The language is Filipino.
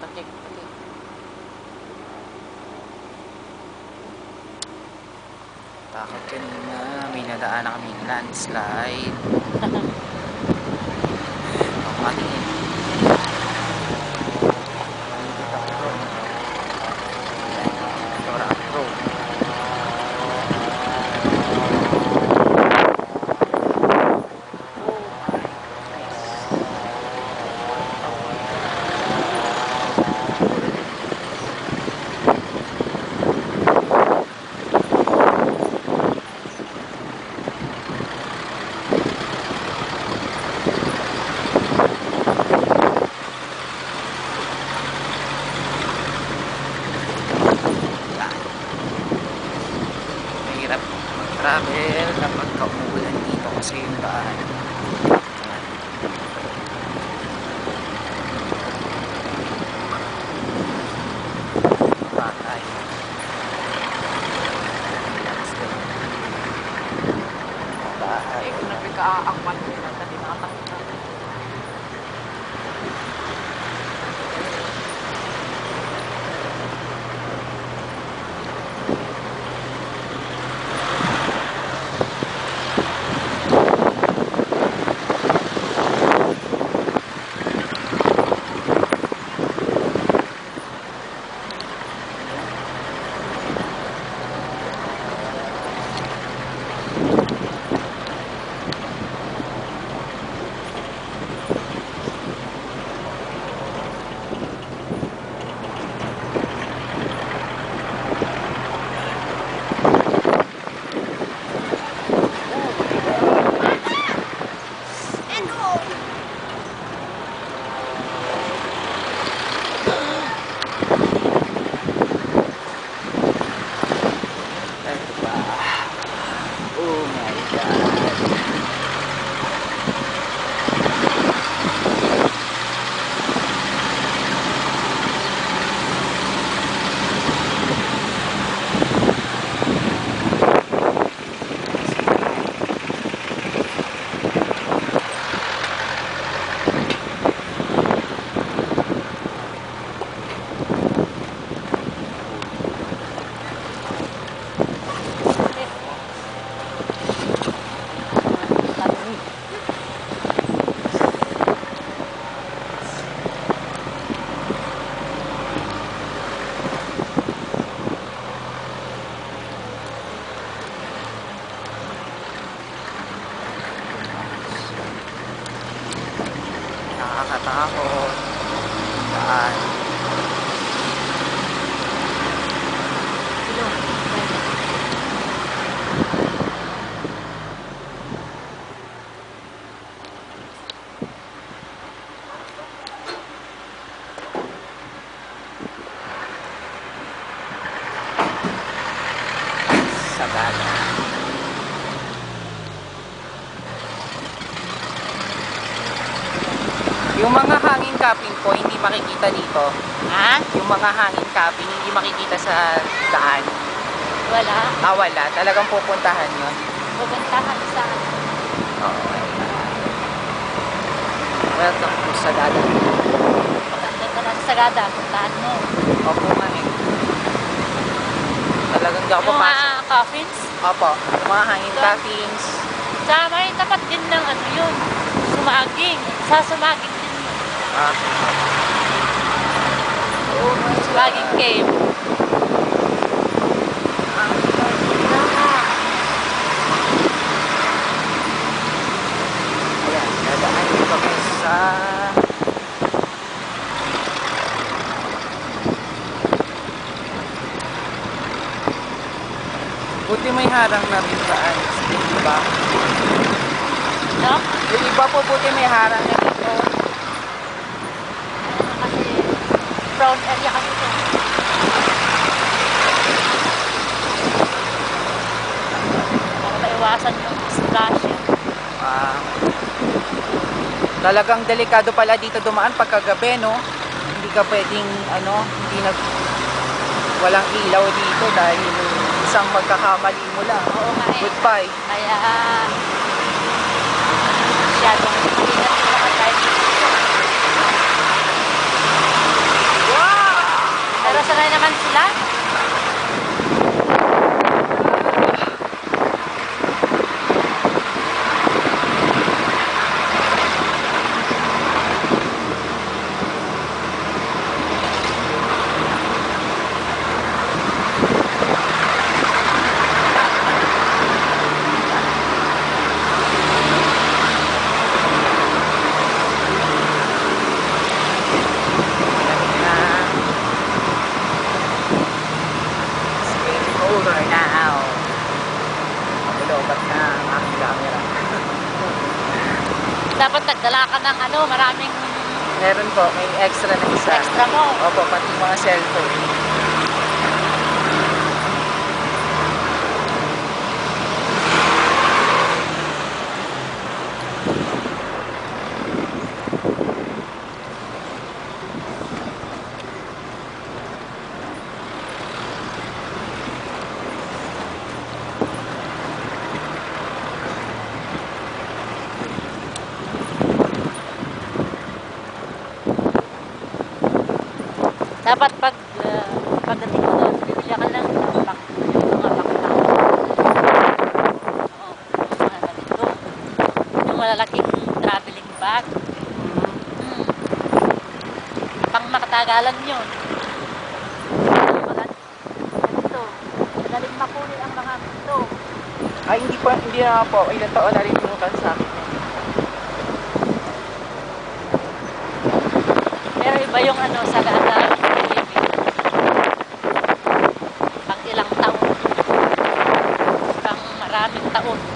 Takik. Takot kanina, may nadaan na kami landslide. Ang matingin. Dora Pro. Mahirap mag-travel kapag umuulan dito kasi yung daan. Patay. Bahay. Kung nagkakaakman ko na dati nakatakot na. Oh my God. Nakakatakot. Daan. Sagada. Yung mga hangin capping po, hindi makikita dito. Ha? Yung mga hangin capping, hindi makikita sa daan. Wala. Wala. Talagang pupuntahan yun. Pupuntahan sa Oo. Welcome to Sagada. maganda talaga sa Sagada. Puntahan mo. Opo nga eh. Talagang di ako Yung papasok. mga coffins. Opo. Yung mga hangin cappings. Sa may tapat din ng ano yun. Sumaging. Sa Sumaging din yun. Ah. Oh my God. Sumaging cave. Ayan. Dadaan dito kami sa... Buti may harang na rin daan. Diba? No? Yung iba po buti may harang na dito. Kasi brown area kasi ito. Para maiwasan yung disgrasya. Talagang delikado pala dito dumaan pagkagabi, no? Hindi ka pwedeng, hindi walang ilaw dito dahil isang magkakamali mo lang. Oo nga eh. Goodbye. Kaya masyadong ingat yung mga drive. nagdala ka ng ano, maraming Meron po, may extra na isa. extra mo. Opo, pati mga cellphone. Dapat pagdating mo doon, bibili ka ng back, yung mga backpack. Oo, yung mga ganito. Yung malalaking traveling bag. Hmm. Pang makatagalan yun. Ganito. Madaling makunin ang mga ito. Ay, hindi na po. Ilang taon na rin yung sa akin. Pero iba yung ano, sa ganda pang ilang taon. Pang maraming taon.